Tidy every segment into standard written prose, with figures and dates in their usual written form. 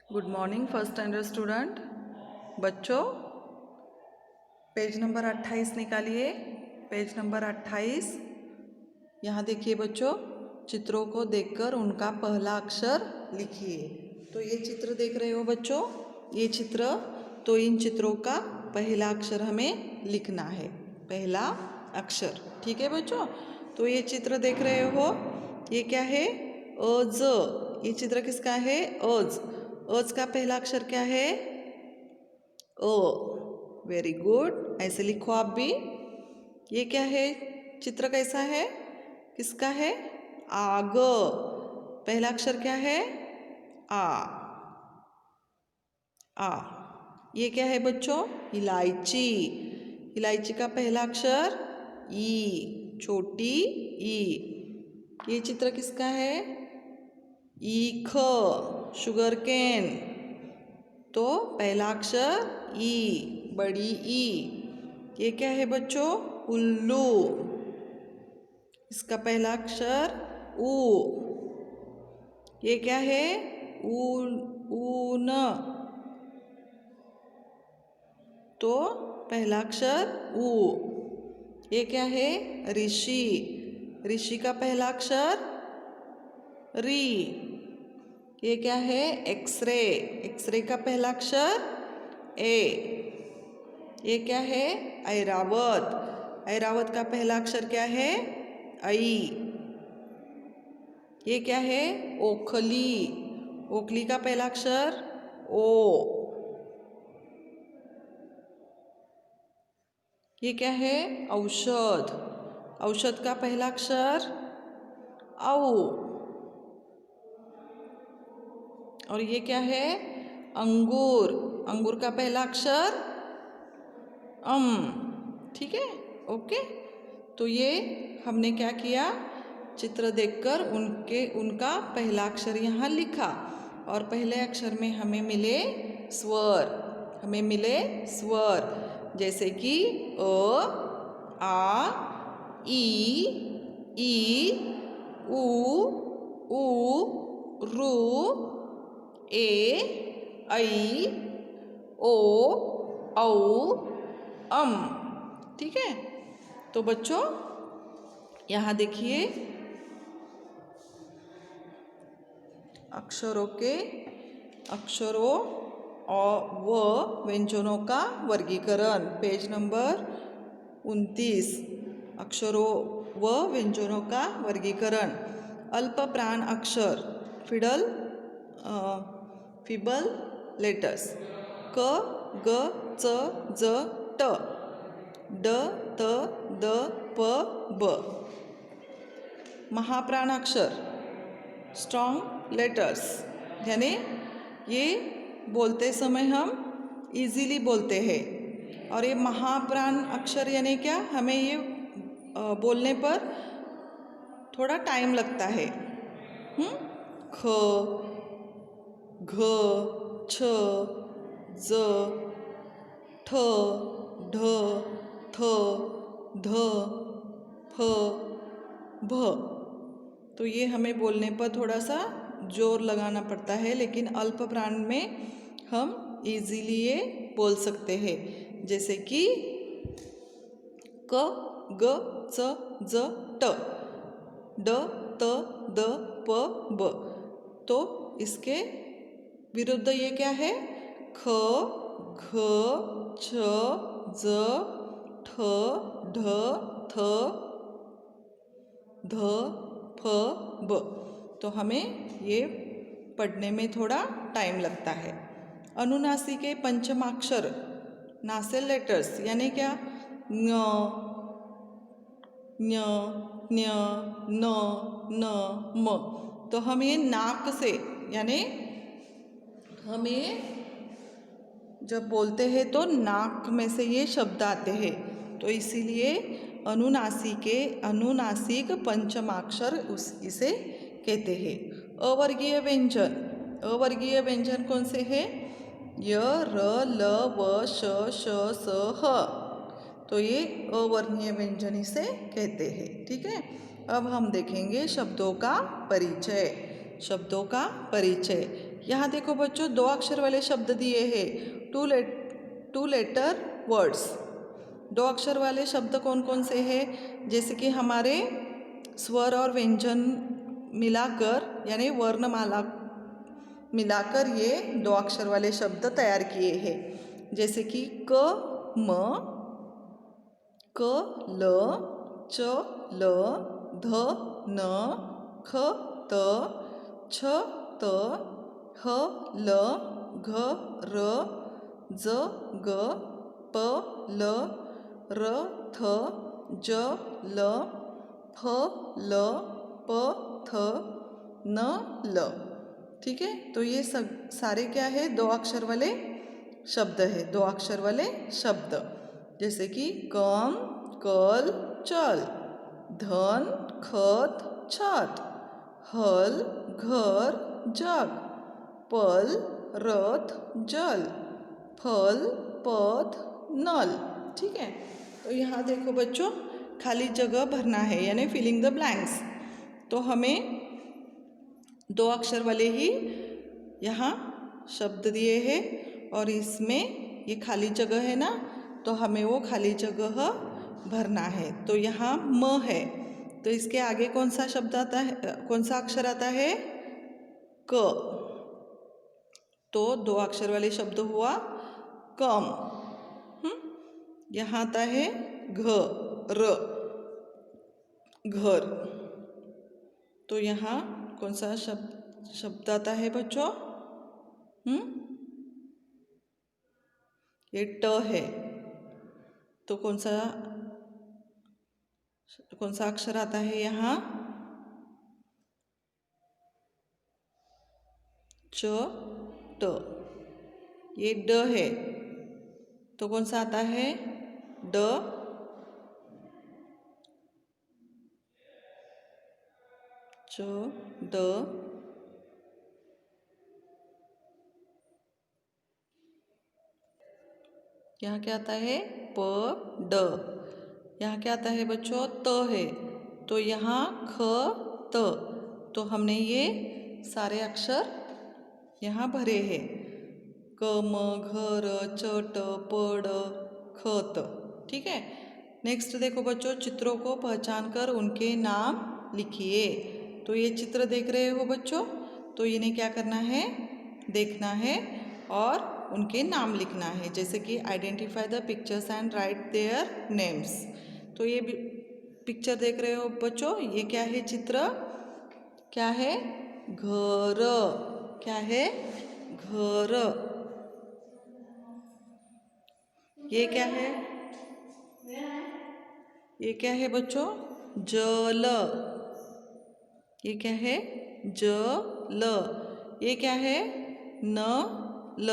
Good morning first standard student. बच्चों, page number 28 निकालिए। Page number 28। यहाँ देखिए बच्चों, चित्रों को देखकर उनका पहला अक्षर लिखिए। तो ये चित्र देख रहे हो बच्चों, ये चित्र, तो इन चित्रों का पहला अक्षर हमें लिखना है, पहला अक्षर। ठीक है बच्चों। तो ये चित्र देख रहे हो, ये क्या है? अज। ये चित्र किसका है? अज। अज का पहला अक्षर क्या है? ओ। वेरी गुड, ऐसे लिखो आप भी। ये क्या है? चित्र कैसा है? किसका है? आग। पहला अक्षर क्या है? आ। आ। ये क्या है बच्चों? इलायची। इलायची का पहला अक्षर ई, छोटी ई। ये चित्र किसका है? ईख, शुगर केन। तो पहला अक्षर ई, बड़ी ई। ये क्या है बच्चों? उल्लू। इसका पहला अक्षर ऊ। ये क्या है? ऊन। तो पहला अक्षर ऊ। ये क्या है? ऋषि। ऋषि का पहला अक्षर री। ये क्या है? एक्सरे। एक्सरे का पहला अक्षर ए। ये क्या है? ऐरावत। ऐरावत का पहला अक्षर क्या है? आई। ये क्या है? ओखली। ओखली का पहला अक्षर ओ। ये क्या है? औषध। औषध का पहला अक्षर औ। और ये क्या है? अंगूर। अंगूर का पहला अक्षर अम। ठीक है, ओके। तो ये हमने क्या किया? चित्र देखकर उनका पहला अक्षर यहाँ लिखा, और पहले अक्षर में हमें मिले स्वर। हमें मिले स्वर, जैसे कि अ, आ, ई, उ, रू, ए, ऐ, ओ, औ, अम। ठीक है। तो बच्चों, यहाँ देखिए अक्षरों और व व्यंजनों का वर्गीकरण, पेज नंबर 29। अक्षरों व व्यंजनों का वर्गीकरण। अल्प प्राण अक्षर, फिबल लेटर्स। क, ग, च, ज, ट। ड, त, द, प, ब। महाप्राण अक्षर, स्ट्रॉन्ग लेटर्स, यानी ये बोलते समय हम इजीली बोलते हैं। और ये महाप्राण अक्षर यानी क्या? हमें ये बोलने पर थोड़ा टाइम लगता है। ख, घ, छ, ज, ठ, ढ, थ, ध, फ, भ। तो ये हमें बोलने पर थोड़ा सा जोर लगाना पड़ता है, लेकिन अल्प प्राण में हम इजीली ये बोल सकते हैं, जैसे कि क, ग, च, ज, ट। ड, त, द, प, ब। तो इसके विरुद्ध ये क्या है? ख, घ, छ, ज, ठ, ढ, थ, ध, फ, ब। तो हमें ये पढ़ने में थोड़ा टाइम लगता है। अनुनासिक के पंचमाक्षर, नासेल लेटर्स, यानी क्या? ङ, ञ, ञ, न, न, म। तो हम ये नाक से, यानी हमें जब बोलते हैं तो नाक में से ये शब्द आते हैं, तो इसीलिए अनुनासिक पंचमाक्षर इसे कहते हैं। अवर्गीय व्यंजन। अवर्गीय व्यंजन कौन से हैं? य, र, ल, व, श, स, ह। तो ये अवर्णीय व्यंजन इसे कहते हैं। ठीक है। अब हम देखेंगे शब्दों का परिचय। शब्दों का परिचय, यहाँ देखो बच्चों, 2 अक्षर वाले शब्द दिए हैं, टू लेटर वर्ड्स। 2 अक्षर वाले शब्द कौन कौन से हैं? जैसे कि हमारे स्वर और व्यंजन मिलाकर, यानी वर्णमाला मिलाकर ये 2 अक्षर वाले शब्द तैयार किए हैं। जैसे कि क म, क ल, च ल, ध न, ख त, छ त, ह ल, घ र, ज ग, प ल, र थ, ज ल, फ ल, प थ, न ल। ठीक है, तो ये सब सारे क्या है? 2 अक्षर वाले शब्द है, 2 अक्षर वाले शब्द। जैसे कि कम, कल, चल, धन, खत, छत, हल, घर, जग, पल, रथ, जल, फल, पथ, नल। ठीक है, तो यहाँ देखो बच्चों, खाली जगह भरना है, यानी फिलिंग द ब्लैंक्स। तो हमें 2 अक्षर वाले ही यहाँ शब्द दिए हैं और इसमें ये खाली जगह है ना, तो हमें वो खाली जगह भरना है। तो यहाँ म है, तो इसके आगे कौन सा शब्द आता है, कौन सा अक्षर आता है? क। तो 2 अक्षर वाले शब्द हुआ कम। यहाँ आता है घ, र, घर। तो यहाँ कौन सा शब्द आता है बच्चों? ये ट है, तो कौन सा अक्षर आता है यहाँ? च ट। ये ड है, तो कौन सा आता है? ड, च ड। यहाँ क्या आता है? प ड। यहाँ क्या आता है बच्चों? त है, तो यहाँ ख त। तो हमने ये सारे अक्षर यहाँ भरे हैं, क म घ र च ट प ड ख त। ठीक है, नेक्स्ट देखो बच्चों, चित्रों को पहचान कर उनके नाम लिखिए। तो ये चित्र देख रहे हो बच्चों, तो इन्हें क्या करना है? देखना है और उनके नाम लिखना है। जैसे कि identify the pictures and right their names. तो ये पिक्चर देख रहे हो बच्चों, ये क्या है? चित्र क्या है? घर। क्या है? घर। ये क्या है? ये क्या है बच्चों? जल। ये क्या है? जल। ये क्या है? नल।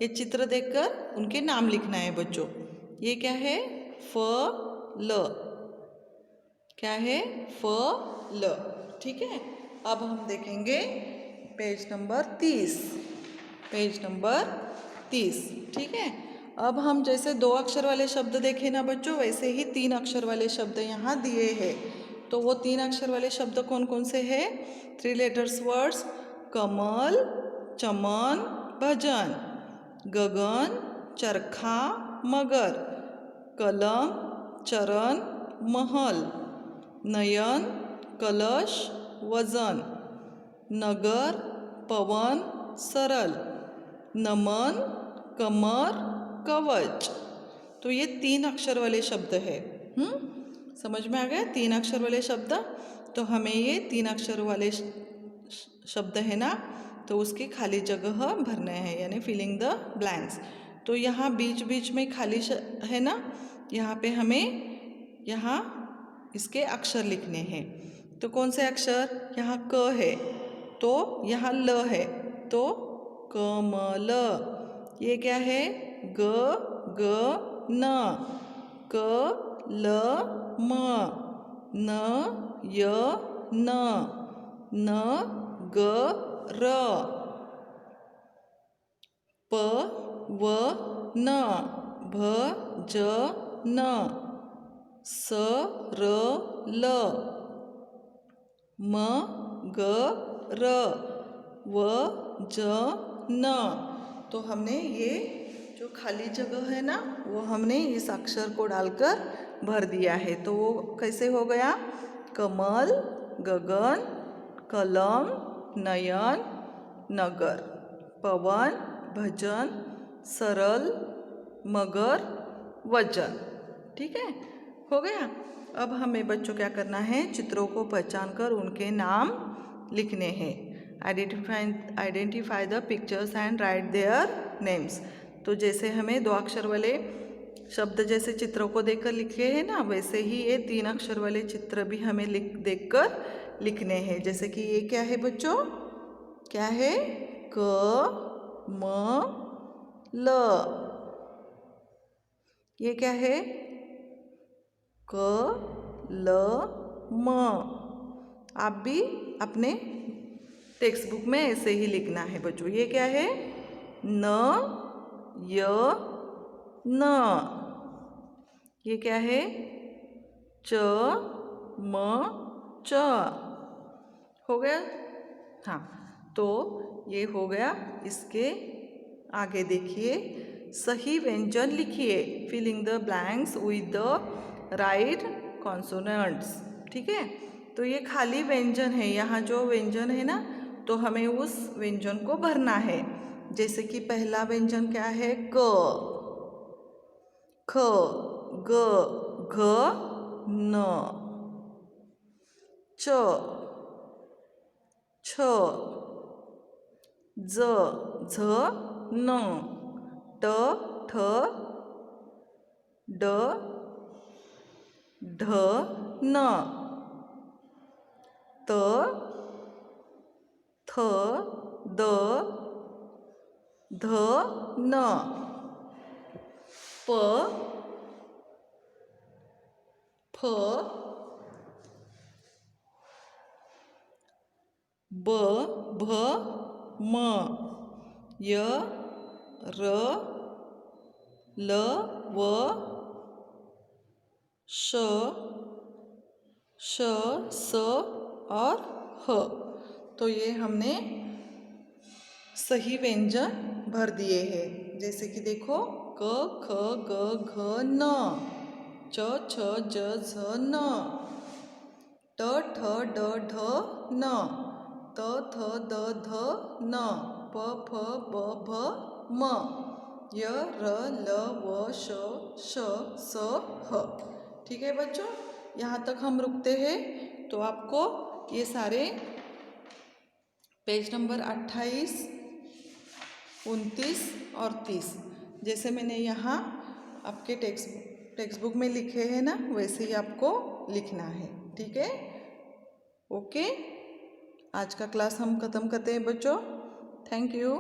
ये चित्र देखकर उनके नाम लिखना है बच्चों। ये क्या है? फल। क्या है? फल। ठीक है, अब हम देखेंगे पेज नंबर 30। Page number 30। ठीक है, अब हम जैसे 2 अक्षर वाले शब्द देखे ना बच्चों, वैसे ही 3 अक्षर वाले शब्द यहाँ दिए हैं। तो वो 3 अक्षर वाले शब्द कौन कौन से हैं? 3 लेटर्स वर्ड्स, कमल, चमन, भजन, गगन, चरखा, मगर, कलम, चरण, महल, नयन, कलश, वजन, नगर, पवन, सरल, नमन, कमर, कवच। तो ये 3 अक्षर वाले शब्द है। समझ में आ गया? 3 अक्षर वाले शब्द। तो हमें ये 3 अक्षर वाले शब्द है ना, तो उसकी खाली जगह भरने हैं, यानी फिलिंग द ब्लैंक्स। तो यहाँ बीच बीच में खाली है ना, यहाँ पे हमें यहाँ इसके अक्षर लिखने हैं। तो कौन से अक्षर? यहाँ क है, तो यहाँ ल है, तो कमल। ये क्या है? ग ग न, क ल म, न य न ग र, प व न, भ ज न, स र ल, म ग र, व ज न। तो हमने ये जो खाली जगह है ना वो हमने इस अक्षर को डालकर भर दिया है। तो वो कैसे हो गया? कमल, गगन, कलम, नयन, नगर, पवन, भजन, सरल, मगर, वजन। ठीक है, हो गया। अब हमें बच्चों क्या करना है? चित्रों को पहचान कर उनके नाम लिखने हैं। Identify the pictures and right their names. तो जैसे हमें 2 अक्षर वाले शब्द जैसे चित्रों को देखकर लिखे हैं ना, वैसे ही ये 3 अक्षर वाले चित्र भी हमें देखकर लिखने हैं। जैसे कि ये क्या है बच्चों? क्या है? क म ल। ये क्या है? क ल म। आप भी अपने टेक्स्ट बुक में ऐसे ही लिखना है बच्चों। ये क्या है? न य न। ये क्या है? च म च। हो गया? हाँ, तो ये हो गया। इसके आगे देखिए, सही व्यंजन लिखिए। Filling the blanks with the right consonants. ठीक है, तो ये खाली व्यंजन है। यहाँ जो व्यंजन है ना, तो हमें उस व्यंजन को भरना है। जैसे कि पहला व्यंजन क्या है? क, ख, ग, घ, न, च, छ, ज, झ, न, ट, ठ, ड, ढ, न, त, थ, द, ध, न, प, फ, ब, भ, म, य, र, ल, व, श, श, स और ह। तो ये हमने सही व्यंजन भर दिए हैं। जैसे कि देखो, क, ख, ग, घ, न, च, छ, ज, झ, न, ट, ठ, ड, ढ, न, त, थ, द, ध, न, प, फ, ब, भ, म, य, र, ल, व, श, स, ह। ठीक है बच्चों, यहाँ तक हम रुकते हैं। तो आपको ये सारे पेज नंबर 28, 29 और 30 जैसे मैंने यहाँ आपके टेक्स्ट बुक में लिखे हैं ना, वैसे ही आपको लिखना है। ठीक है, ओके। आज का क्लास हम ख़त्म करते हैं बच्चों। Thank you.